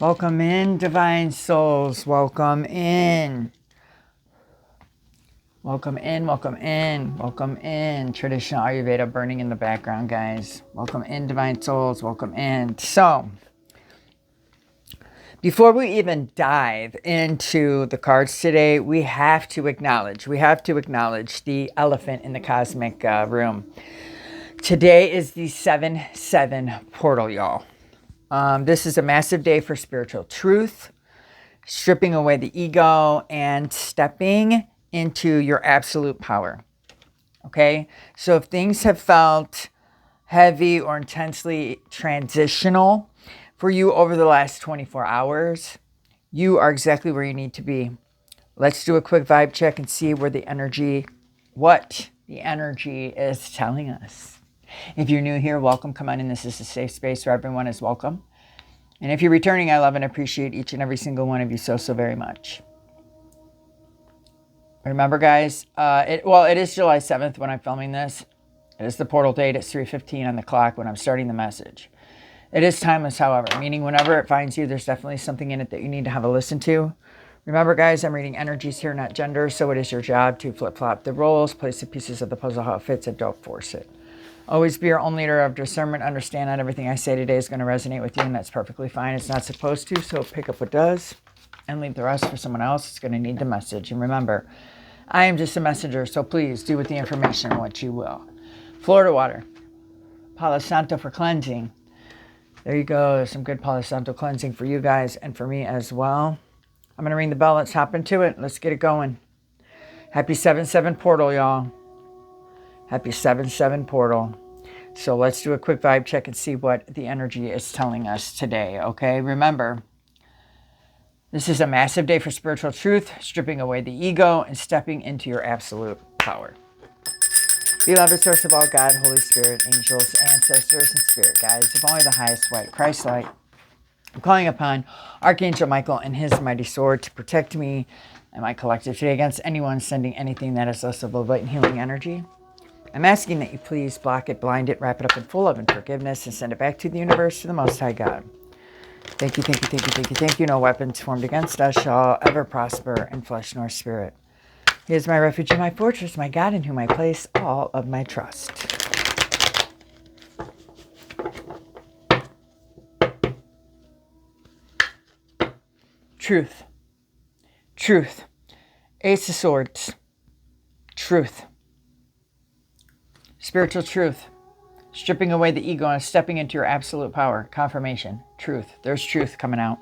Welcome in, divine souls. Welcome in. Welcome in, welcome in, welcome in. Traditional Ayurveda burning in the background, guys. Welcome in, divine souls. Welcome in. So, before we even dive into the cards today, we have to acknowledge the elephant in the cosmic room. Today is the 7-7 portal, y'all. This is a massive day for spiritual truth, stripping away the ego and stepping into your absolute power. Okay? So if things have felt heavy or intensely transitional for you over the last 24 hours, you are exactly where you need to be. Let's do a quick vibe check and see what the energy is telling us. If you're new here, welcome. Come on in. This is a safe space where everyone is welcome. And if you're returning, I love and appreciate each and every single one of you so very much. Remember, guys, it is July 7th when I'm filming this. It is the portal date. It's 3:15 on the clock when I'm starting the message. It is timeless, however, meaning whenever it finds you, there's definitely something in it that you need to have a listen to. Remember, guys, I'm reading energies here, not gender, so it is your job to flip-flop the roles, place the pieces of the puzzle how it fits, and don't force it. Always be your own leader of discernment. Understand not everything I say today is going to resonate with you, and that's perfectly fine. It's not supposed to, so pick up what does and leave the rest for someone else that's going to need the message. And remember, I am just a messenger, so please do with the information what you will. Florida water, Palo Santo for cleansing. There you go. There's some good Palo Santo cleansing for you guys and for me as well. I'm going to ring the bell. Let's hop into it. Let's get it going. Happy 7-7 portal, y'all. Happy 7-7 portal. So let's do a quick vibe check and see what the energy is telling us today, okay? Remember, this is a massive day for spiritual truth, stripping away the ego and stepping into your absolute power. Beloved source of all God, Holy Spirit, angels, ancestors, and spirit guides of only the highest white Christ light, I'm calling upon Archangel Michael and his mighty sword to protect me and my collective today against anyone sending anything that is less of a light and healing energy. I'm asking that you please block it, blind it, wrap it up in full love and forgiveness, and send it back to the universe, to the Most High God. Thank you, thank you, thank you, thank you, thank you. No weapons formed against us shall ever prosper in flesh nor spirit. He is my refuge and my fortress, my God, in whom I place all of my trust. Truth. Truth. Ace of Swords. Truth. Spiritual truth. Stripping away the ego and stepping into your absolute power. Confirmation. Truth. There's truth coming out.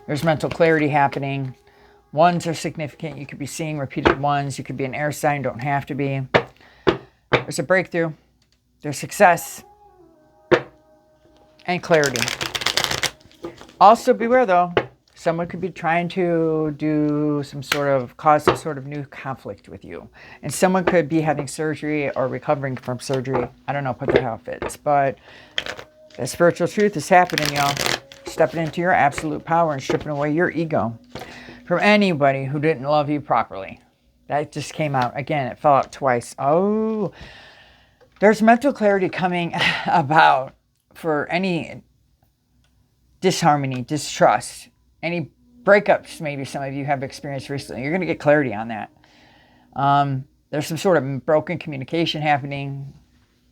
There's mental clarity happening. Ones are significant. You could be seeing repeated ones. You could be an air sign. Don't have to be. There's a breakthrough. There's success. And clarity. Also beware, though. Someone could be trying to cause some sort of new conflict with you. And someone could be having surgery or recovering from surgery. I don't know, put that how it fits. But the spiritual truth is happening, y'all. Stepping into your absolute power and stripping away your ego from anybody who didn't love you properly. That just came out. Again, it fell out twice. Oh, there's mental clarity coming about for any disharmony, distrust, any breakups maybe some of you have experienced recently. You're going to get clarity on that. There's some sort of broken communication happening.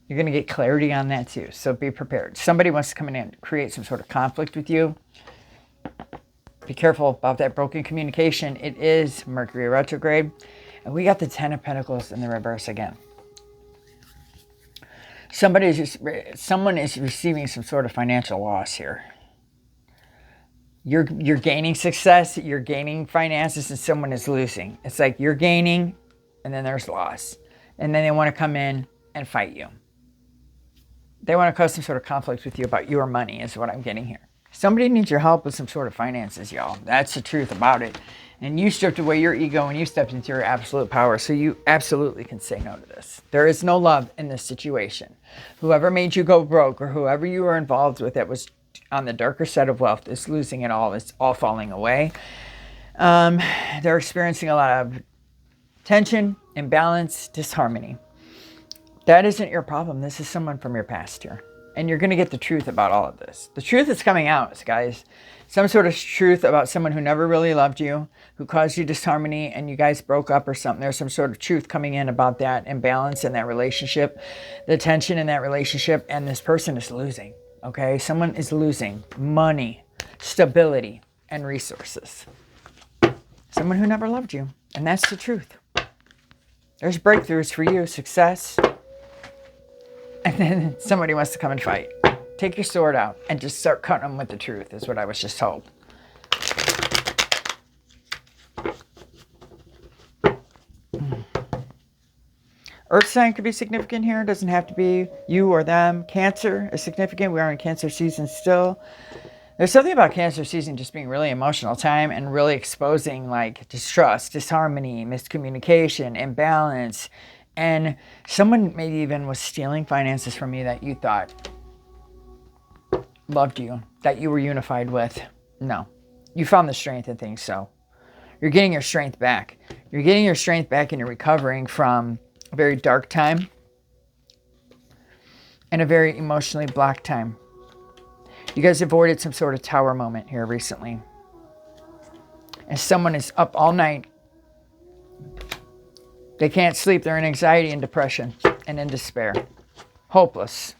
You're going to get clarity on that too. So be prepared. Somebody wants to come in and create some sort of conflict with you. Be careful about that broken communication. It is Mercury retrograde. And we got the 10 of Pentacles in the reverse again. Someone is receiving some sort of financial loss here. You're gaining success, you're gaining finances, and someone is losing. It's like you're gaining, and then there's loss. And then they want to come in and fight you. They want to cause some sort of conflict with you about your money, is what I'm getting here. Somebody needs your help with some sort of finances, y'all. That's the truth about it. And you stripped away your ego and you stepped into your absolute power, so you absolutely can say no to this. There is no love in this situation. Whoever made you go broke or whoever you were involved with that was on the darker side of wealth is losing it all. It's all falling away. They're experiencing a lot of tension, imbalance, disharmony. That isn't your problem. This is someone from your past here. And you're going to get the truth about all of this. The truth is coming out, guys. Some sort of truth about someone who never really loved you, who caused you disharmony, and you guys broke up or something. There's some sort of truth coming in about that imbalance in that relationship, the tension in that relationship, and this person is losing, okay? Someone is losing money, stability, and resources. Someone who never loved you, and that's the truth. There's breakthroughs for you, success. And then somebody wants to come and fight. Take your sword out and just start cutting them with the truth, is what I was just told. Earth sign could be significant here. It doesn't have to be you or them. Cancer is significant. We are in Cancer season still. There's something about Cancer season just being really emotional time and really exposing like distrust, disharmony, miscommunication, imbalance. And someone maybe even was stealing finances from you that you thought loved you, that you were unified with. No. You found the strength in things, so you're getting your strength back. You're getting your strength back and you're recovering from a very dark time and a very emotionally blocked time. You guys avoided some sort of tower moment here recently. And someone is up all night. They can't sleep. They're in anxiety and depression and in despair. Hopeless.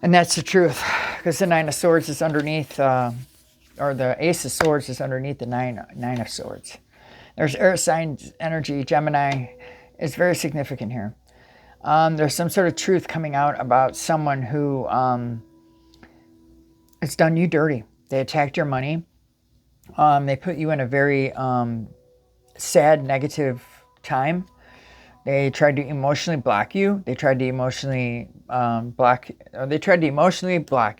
And that's the truth. Because the Nine of Swords is underneath, or the Ace of Swords is underneath the Nine of Swords. There's earth signs energy. Gemini is very significant here. There's some sort of truth coming out about someone who has done you dirty. They attacked your money. They put you in a very sad, negative time. They tried to emotionally block you. They tried to emotionally block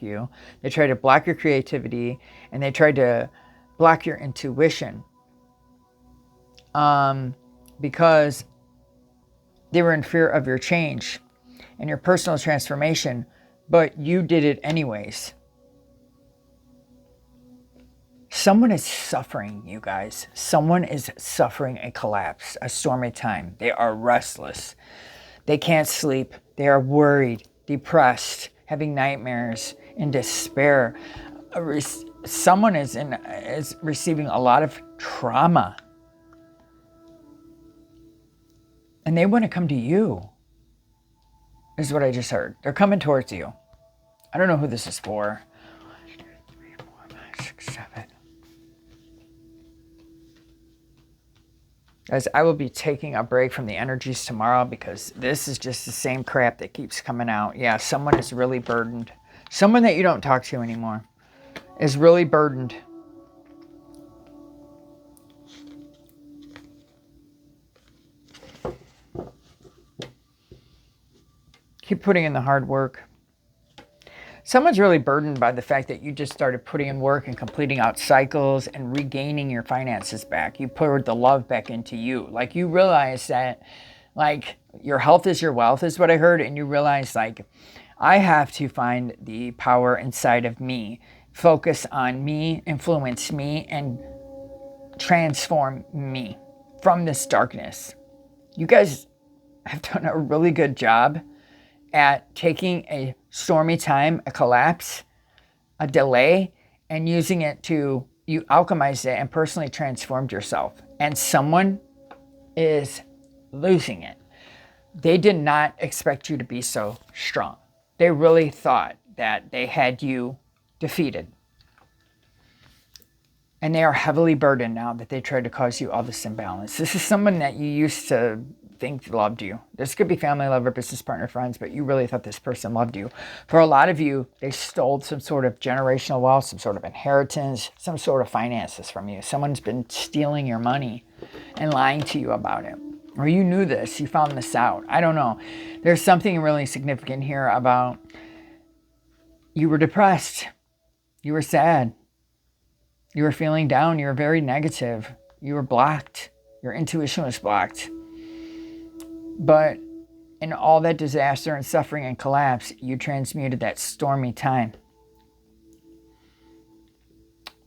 you. They tried to block your creativity, and they tried to block your intuition. Because they were in fear of your change and your personal transformation, but you did it anyways. Someone is suffering, you guys. Someone is suffering a collapse, a stormy time. They are restless. They can't sleep. They are worried, depressed, having nightmares, in despair. Someone is receiving a lot of trauma. And they want to come to you, is what I just heard. They're coming towards you. I don't know who this is for. 1, 2, 3, 4, 5, 6, 7. Guys, I will be taking a break from the energies tomorrow because this is just the same crap that keeps coming out. Yeah, someone is really burdened. Someone that you don't talk to anymore is really burdened. Keep putting in the hard work. Someone's really burdened by the fact that you just started putting in work and completing out cycles and regaining your finances back. You poured the love back into you. Like you realize that like your health is your wealth is what I heard. And you realize like I have to find the power inside of me, focus on me, influence me, and transform me from this darkness. You guys have done a really good job at taking a stormy time, a collapse, a delay, and using it to, you alchemized it and personally transformed yourself. And someone is losing it. They did not expect you to be so strong. They really thought that they had you defeated. And they are heavily burdened now that they tried to cause you all this imbalance. This is someone that you used to think loved you. This could be family, lover, business partner, friends, but you really thought this person loved you. For a lot of you, they stole some sort of generational wealth, some sort of inheritance, some sort of finances from you. Someone's been stealing your money and lying to you about it. Or you knew this, you found this out. I don't know. There's something really significant here about you were depressed. You were sad. You were feeling down. You were very negative. You were blocked. Your intuition was blocked. But in all that disaster and suffering and collapse, you transmuted that stormy time.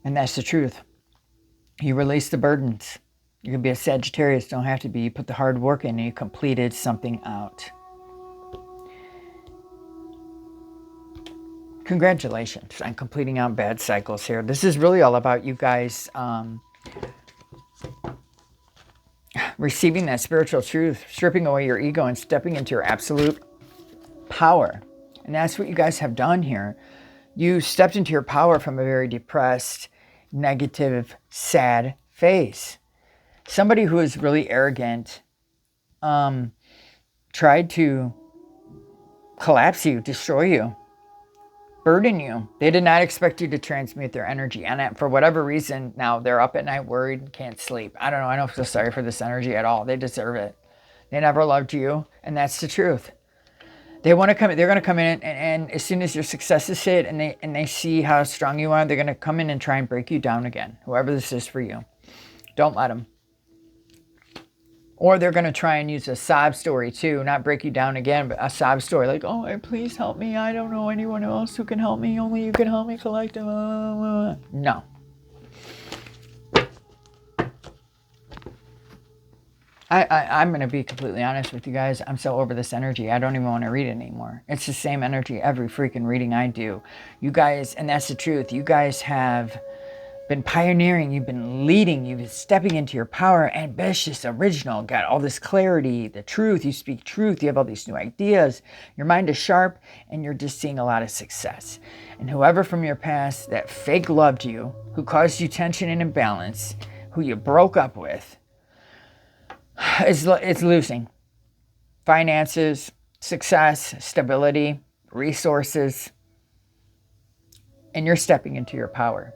And that's the truth. You released the burdens. You can be a Sagittarius, don't have to be. You put the hard work in and you completed something out. Congratulations on completing out bad cycles here. This is really all about you guys receiving that spiritual truth, stripping away your ego and stepping into your absolute power. And that's what you guys have done here. You stepped into your power from a very depressed, negative, sad phase. Somebody who is really arrogant tried to collapse you, destroy you, burden you. They did not expect you to transmute their energy. And for whatever reason, now they're up at night worried and can't sleep. I don't know. I don't feel sorry for this energy at all. They deserve it. They never loved you. And that's the truth. They want to come. They're going to come in and as soon as your successes hit and they see how strong you are, they're going to come in and try and break you down again. Whoever this is for you. Don't let them. Or they're going to try and use a sob story too, not break you down again, but a sob story like, oh, please help me. I don't know anyone else who can help me. Only you can help me, collective. No. I'm going to be completely honest with you guys. I'm so over this energy. I don't even want to read it anymore. It's the same energy every freaking reading I do. You guys, and that's the truth, you guys have been pioneering, you've been leading, you've been stepping into your power, ambitious, original, got all this clarity, the truth, you speak truth, you have all these new ideas, your mind is sharp, and you're just seeing a lot of success. And whoever from your past that fake loved you, who caused you tension and imbalance, who you broke up with, it's losing. Finances, success, stability, resources, and you're stepping into your power.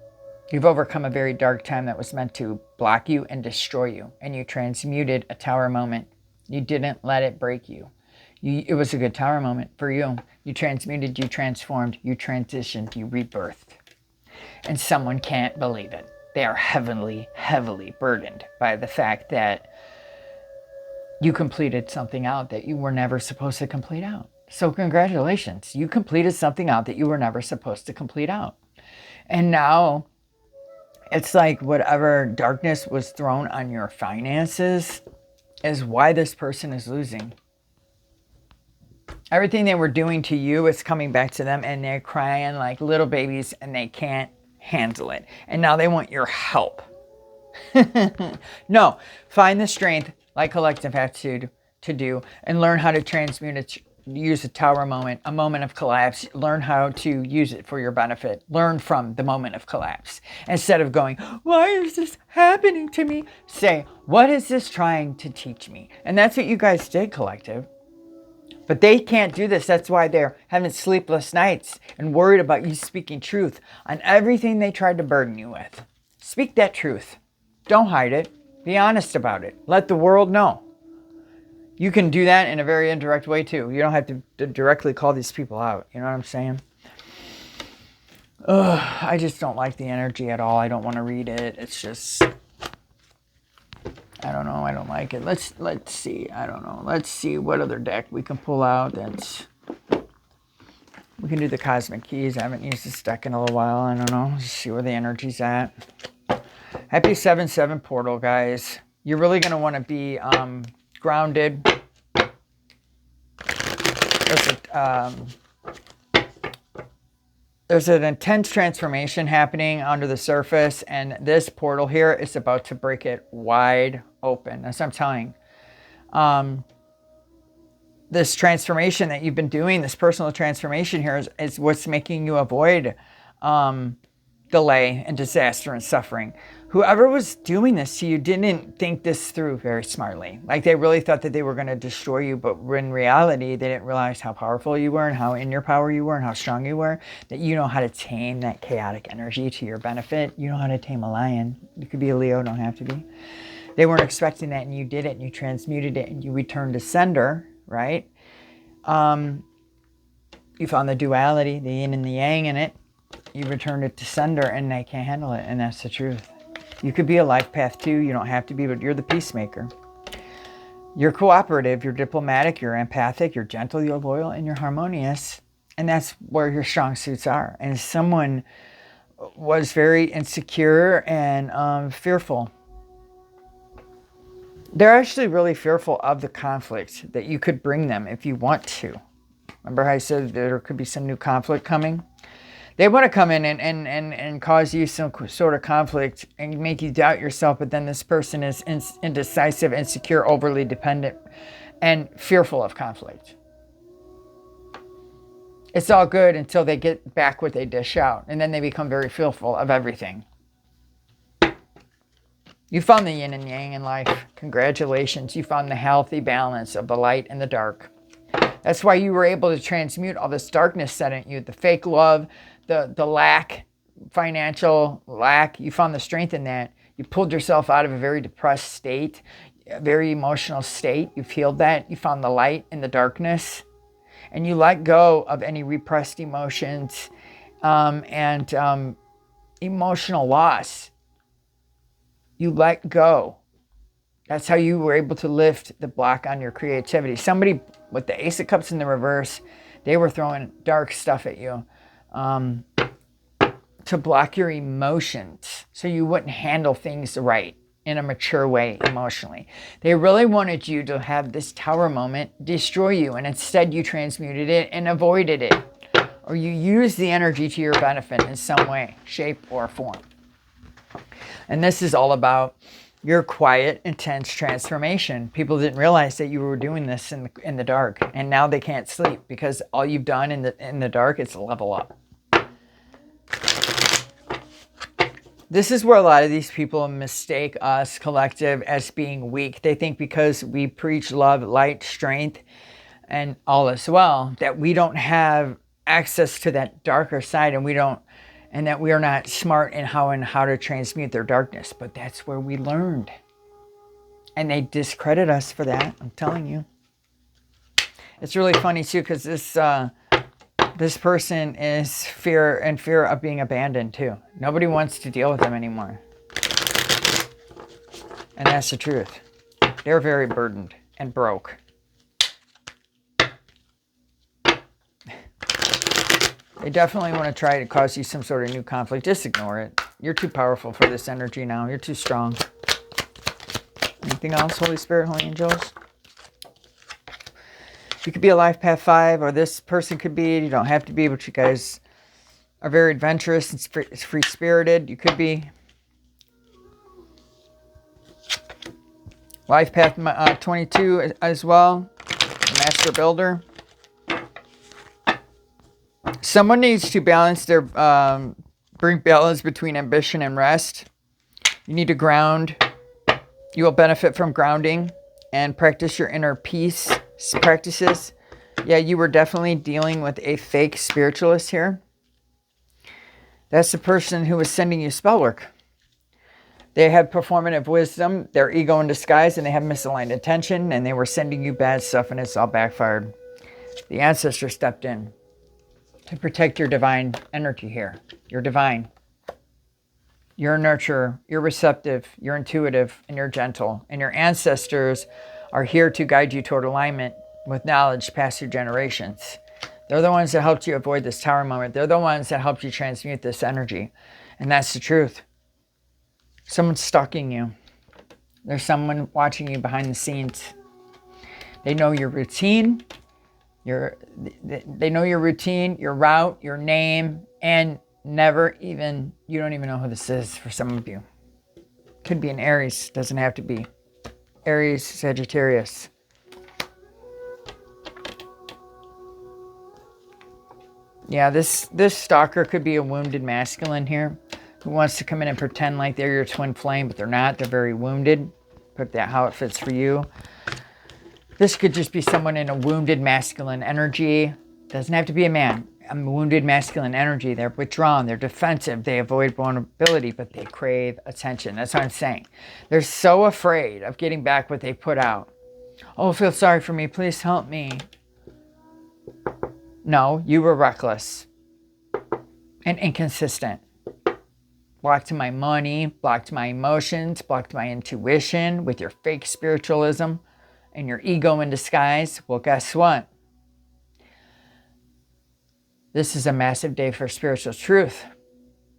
You've overcome a very dark time that was meant to block you and destroy you. And you transmuted a tower moment. You didn't let it break you. It was a good tower moment for you. You transmuted, you transformed, you transitioned, you rebirthed. And someone can't believe it. They are heavily, heavily burdened by the fact that you completed something out that you were never supposed to complete out. So congratulations. You completed something out that you were never supposed to complete out. And now it's like whatever darkness was thrown on your finances is why this person is losing. Everything they were doing to you is coming back to them and they're crying like little babies and they can't handle it. And now they want your help. No, find the strength like collective have to do and learn how to transmute it. Use a tower moment, a moment of collapse. Learn how to use it for your benefit. Learn from the moment of collapse. Instead of going, why is this happening to me? Say, what is this trying to teach me? And that's what you guys did, collective. But they can't do this. That's why they're having sleepless nights and worried about you speaking truth on everything they tried to burden you with. Speak that truth. Don't hide it. Be honest about it. Let the world know. You can do that in a very indirect way too. You don't have to directly call these people out. You know what I'm saying? I just don't like the energy at all. I don't want to read it. It's just, I don't know. I don't like it. Let's see. I don't know. Let's see what other deck we can pull out. We can do the Cosmic Keys. I haven't used this deck in a little while. I don't know. Just see where the energy's at. Happy 7/7 portal, guys. You're really going to want to be grounded. There's an intense transformation happening under the surface, and this portal here is about to break it wide open. That's what I'm telling you. This transformation that you've been doing, this personal transformation here is what's making you avoid delay and disaster and suffering. Whoever was doing this to you didn't think this through very smartly. Like they really thought that they were going to destroy you, but in reality, they didn't realize how powerful you were and how in your power you were and how strong you were, that you know how to tame that chaotic energy to your benefit. You know how to tame a lion. You could be a Leo, don't have to be. They weren't expecting that, and you did it, and you transmuted it, and you returned to sender, right? You found the duality, the yin and the yang in it. You returned it to sender, and they can't handle it, and that's the truth. You could be a life path too. You don't have to be, but you're the peacemaker. You're cooperative, you're diplomatic, you're empathic, you're gentle, you're loyal, and you're harmonious. And that's where your strong suits are. And someone was very insecure and fearful. They're actually really fearful of the conflict that you could bring them if you want to. Remember how I said there could be some new conflict coming? They want to come in and cause you some sort of conflict and make you doubt yourself, but then this person is indecisive, insecure, overly dependent, and fearful of conflict. It's all good until they get back what they dish out, and then they become very fearful of everything. You found the yin and yang in life. Congratulations. You found the healthy balance of the light and the dark. That's why you were able to transmute all this darkness set in you, the fake love, the lack, financial lack. You found the strength in that. You pulled yourself out of a very depressed state, a very emotional state. You've healed that. You found the light in the darkness. And you let go of any repressed emotions and emotional loss. You let go. That's how you were able to lift the block on your creativity. Somebody with the Ace of Cups in the reverse, they were throwing dark stuff at you to block your emotions so you wouldn't handle things right in a mature way emotionally. They really wanted you to have this tower moment destroy you, and instead you transmuted it and avoided it. Or you used the energy to your benefit in some way, shape, or form. And this is all about your quiet, intense transformation. People didn't realize that you were doing this in the dark, and now they can't sleep because all you've done in the dark is level up. This is where a lot of these people mistake us collective as being weak. They think because we preach love, light, strength, and all as well, that we don't have access to that darker side, and that we are not smart in how to transmute their darkness. But that's where we learned. And they discredit us for that, I'm telling you. It's really funny too, because this person is in fear of being abandoned too. Nobody wants to deal with them anymore. And that's the truth. They're very burdened and broke. They definitely want to try to cause you some sort of new conflict. Just ignore it. You're too powerful for this energy now. You're too strong. Anything else, Holy Spirit, Holy Angels? You could be a life path 5, or this person could be. You don't have to be, but you guys are very adventurous and free-spirited. You could be. Life path 22 as well. The Master Builder. Someone needs to balance their, bring balance between ambition and rest. You need to ground. You will benefit from grounding and practice your inner peace practices. Yeah, you were definitely dealing with a fake spiritualist here. That's the person who was sending you spell work. They had performative wisdom, their ego in disguise, and they have misaligned attention, and they were sending you bad stuff, and it's all backfired. The ancestor stepped in to protect your divine energy here. You're divine. You're a nurturer. You're receptive. You're intuitive. And you're gentle. And your ancestors are here to guide you toward alignment with knowledge past through generations. They're the ones that helped you avoid this tower moment. They're the ones that helped you transmute this energy. And that's the truth. Someone's stalking you. There's someone watching you behind the scenes. They know your routine. They know your routine, your route, your name, and you don't even know who this is for some of you. Could be an Aries, doesn't have to be. Aries, Sagittarius. Yeah, this stalker could be a wounded masculine here who wants to come in and pretend like they're your twin flame, but they're not. They're very wounded. Put that how it fits for you. This could just be someone in a wounded masculine energy. Doesn't have to be a man. A wounded masculine energy. They're withdrawn. They're defensive. They avoid vulnerability, but they crave attention. That's what I'm saying. They're so afraid of getting back what they put out. Oh, feel sorry for me. Please help me. No, you were reckless and inconsistent. Blocked my money, blocked my emotions, blocked my intuition with your fake spiritualism and your ego in disguise. Well, guess what? This is a massive day for spiritual truth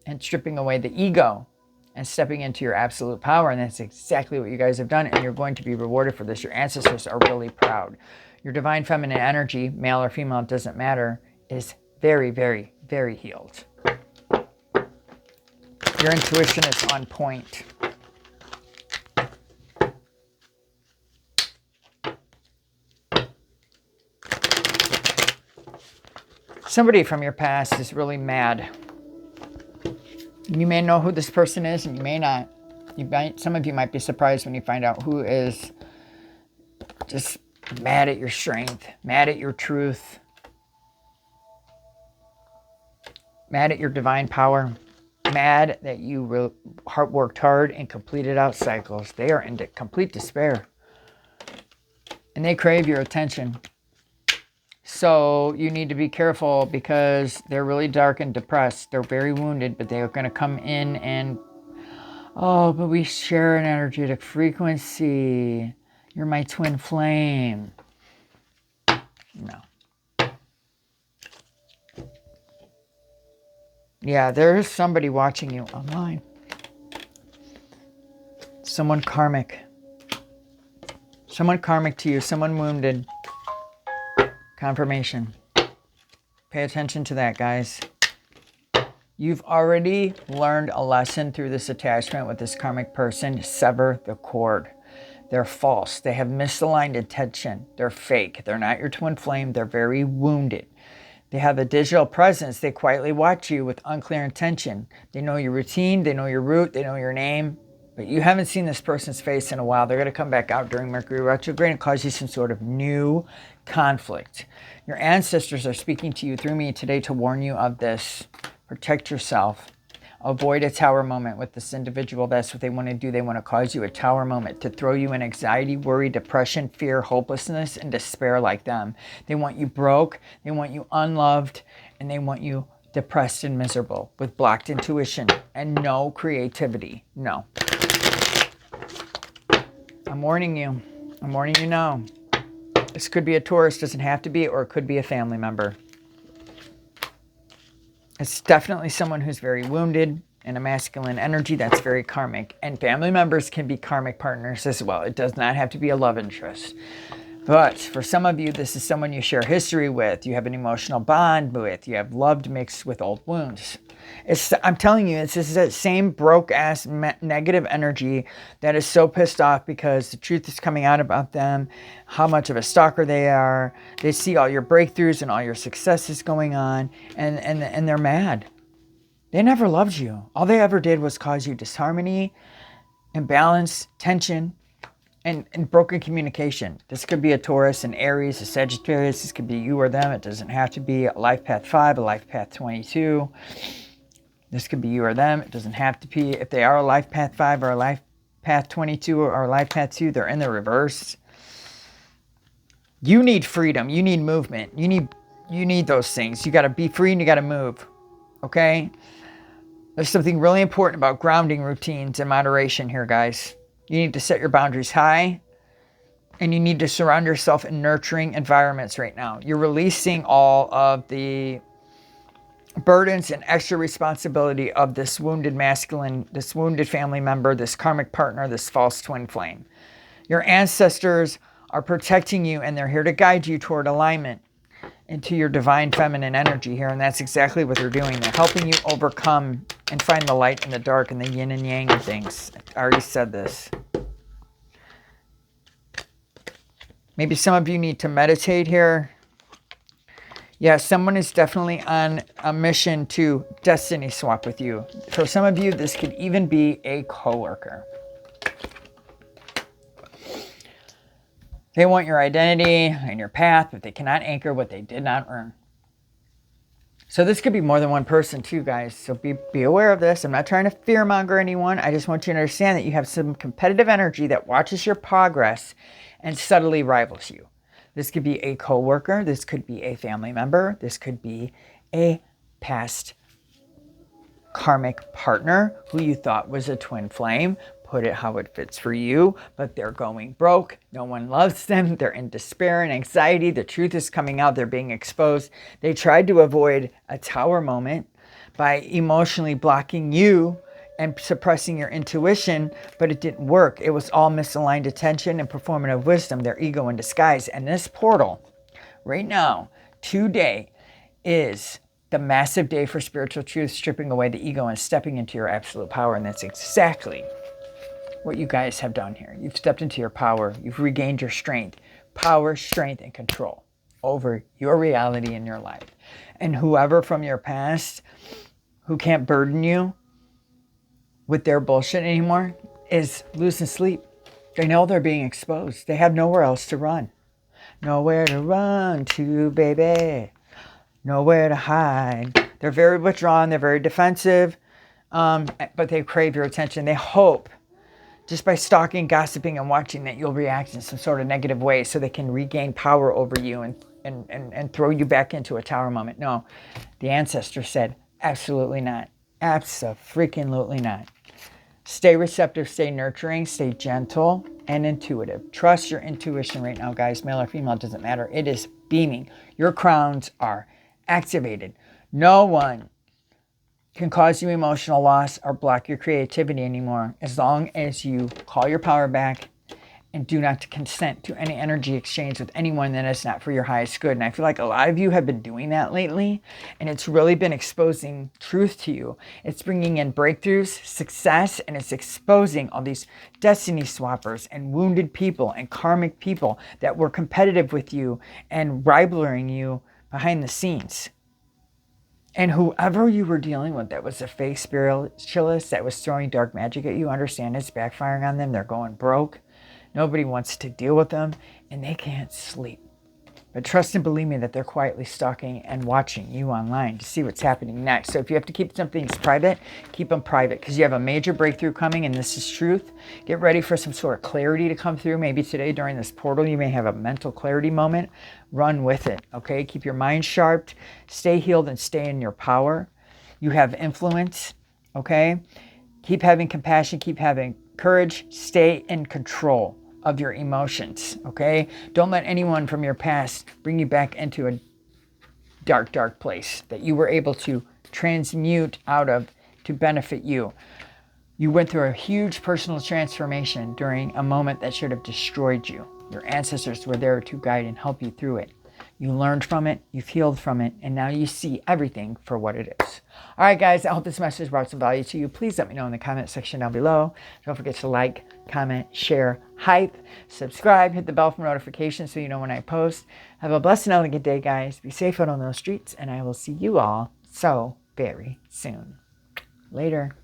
and stripping away the ego and stepping into your absolute power. And that's exactly what you guys have done. And you're going to be rewarded for this. Your ancestors are really proud. Your divine feminine energy, male or female, it doesn't matter, is very, very, very healed. Your intuition is on point. Somebody from your past is really mad. You may know who this person is and you may not. Some of you might be surprised when you find out who is just mad at your strength, mad at your truth, mad at your divine power, mad that you worked hard and completed out cycles. They are in complete despair. And they crave your attention. So you need to be careful because they're really dark and depressed. They're very wounded, but they are going to come in and, oh, but we share an energetic frequency. You're my twin flame. No. Yeah, there's somebody watching you online. Someone karmic. Someone karmic to you. Someone wounded. Confirmation. Pay attention to that, guys. You've already learned a lesson through this attachment with this karmic person. Sever the cord. They're false. They have misaligned intention. They're fake. They're not your twin flame. They're very wounded. They have a digital presence. They quietly watch you with unclear intention. They know your routine. They know your route. They know your name. But you haven't seen this person's face in a while. They're going to come back out during Mercury retrograde and cause you some sort of new conflict. Your ancestors are speaking to you through me today to warn you of this. Protect yourself. Avoid a tower moment with this individual. That's what they want to do. They want to cause you a tower moment to throw you in anxiety, worry, depression, fear, hopelessness, and despair like them. They want you broke. They want you unloved. And they want you depressed and miserable with blocked intuition and no creativity. No. I'm warning you. I'm warning you now. This could be a Taurus, doesn't have to be, or it could be a family member. It's definitely someone who's very wounded in a masculine energy that's very karmic. And family members can be karmic partners as well. It does not have to be a love interest. But for some of you, this is someone you share history with, you have an emotional bond with, you have loved mixed with old wounds. I'm telling you, it's just that same broke-ass negative energy that is so pissed off because the truth is coming out about them, how much of a stalker they are. They see all your breakthroughs and all your successes going on, and they're mad. They never loved you. All they ever did was cause you disharmony, imbalance, tension, and broken communication. This could be a Taurus, an Aries, a Sagittarius. This could be you or them. It doesn't have to be a life path 5, a life path 22. This could be you or them. It doesn't have to be. If they are a life path 5 or a life path 22 or a life path 2, they're in the reverse. You need freedom. You need movement. You need those things. You got to be free and you got to move. Okay? There's something really important about grounding routines and moderation here, guys. You need to set your boundaries high, and you need to surround yourself in nurturing environments right now. You're releasing all of the burdens and extra responsibility of this wounded masculine, this wounded family member, this karmic partner, this false twin flame. Your ancestors are protecting you, and they're here to guide you toward alignment into your divine feminine energy here, and that's exactly what they're doing. They're helping you overcome and find the light in the dark and the yin and yang of things. I already said this. Maybe some of you need to meditate here. Yeah, someone is definitely on a mission to destiny swap with you. For some of you, this could even be a coworker. They want your identity and your path, but they cannot anchor what they did not earn. So this could be more than one person too, guys. So be aware of this. I'm not trying to fearmonger anyone. I just want you to understand that you have some competitive energy that watches your progress and subtly rivals you. This could be a coworker. This could be a family member. This could be a past karmic partner who you thought was a twin flame. Put it how it fits for you, but they're going broke. No one loves them. They're in despair and anxiety. The truth is coming out. They're being exposed. They tried to avoid a tower moment by emotionally blocking you and suppressing your intuition, but it didn't work. It was all misaligned attention and performative wisdom, their ego in disguise. And this portal, right now, today, is the massive day for spiritual truth, stripping away the ego and stepping into your absolute power. And that's exactly what you guys have done here. You've stepped into your power. You've regained your strength, power, strength, and control over your reality in your life. And whoever from your past who can't burden you with their bullshit anymore is losing sleep. They know they're being exposed. They have nowhere else to run. Nowhere to run to, baby. Nowhere to hide. They're very withdrawn. They're very defensive. But they crave your attention. They hope just by stalking, gossiping, and watching that you'll react in some sort of negative way so they can regain power over you and throw you back into a tower moment. No, the ancestor said, absolutely not. Abso-freaking-lutely not. Stay receptive, stay nurturing, stay gentle and intuitive. Trust your intuition right now, guys. Male or female, doesn't matter. It is beaming. Your crowns are activated. No one can cause you emotional loss or block your creativity anymore as long as you call your power back and do not consent to any energy exchange with anyone that is not for your highest good. And I feel like a lot of you have been doing that lately, and it's really been exposing truth to you. It's bringing in breakthroughs, success, and it's exposing all these destiny swappers and wounded people and karmic people that were competitive with you and rivaling you behind the scenes. And whoever you were dealing with that was a fake spiritualist that was throwing dark magic at you, understand it's backfiring on them. They're going broke. Nobody wants to deal with them, and they can't sleep. But trust and believe me that they're quietly stalking and watching you online to see what's happening next. So if you have to keep some things private, keep them private, because you have a major breakthrough coming, and this is truth. Get ready for some sort of clarity to come through. Maybe today during this portal, you may have a mental clarity moment. Run with it, okay? Keep your mind sharp. Stay healed and stay in your power. You have influence, okay? Keep having compassion. Keep having courage. Stay in control of your emotions, okay? Don't let anyone from your past bring you back into a dark, dark place that you were able to transmute out of to benefit you. You went through a huge personal transformation during a moment that should have destroyed you. Your ancestors were there to guide and help you through it. You learned from it, you've healed from it, and now you see everything for what it is. All right, guys, I hope this message brought some value to you. Please let me know in the comment section down below. Don't forget to like, comment, share, hype, subscribe, hit the bell for notifications so you know when I post. Have a blessed and elegant day, guys. Be safe out on those streets, and I will see you all so very soon. Later.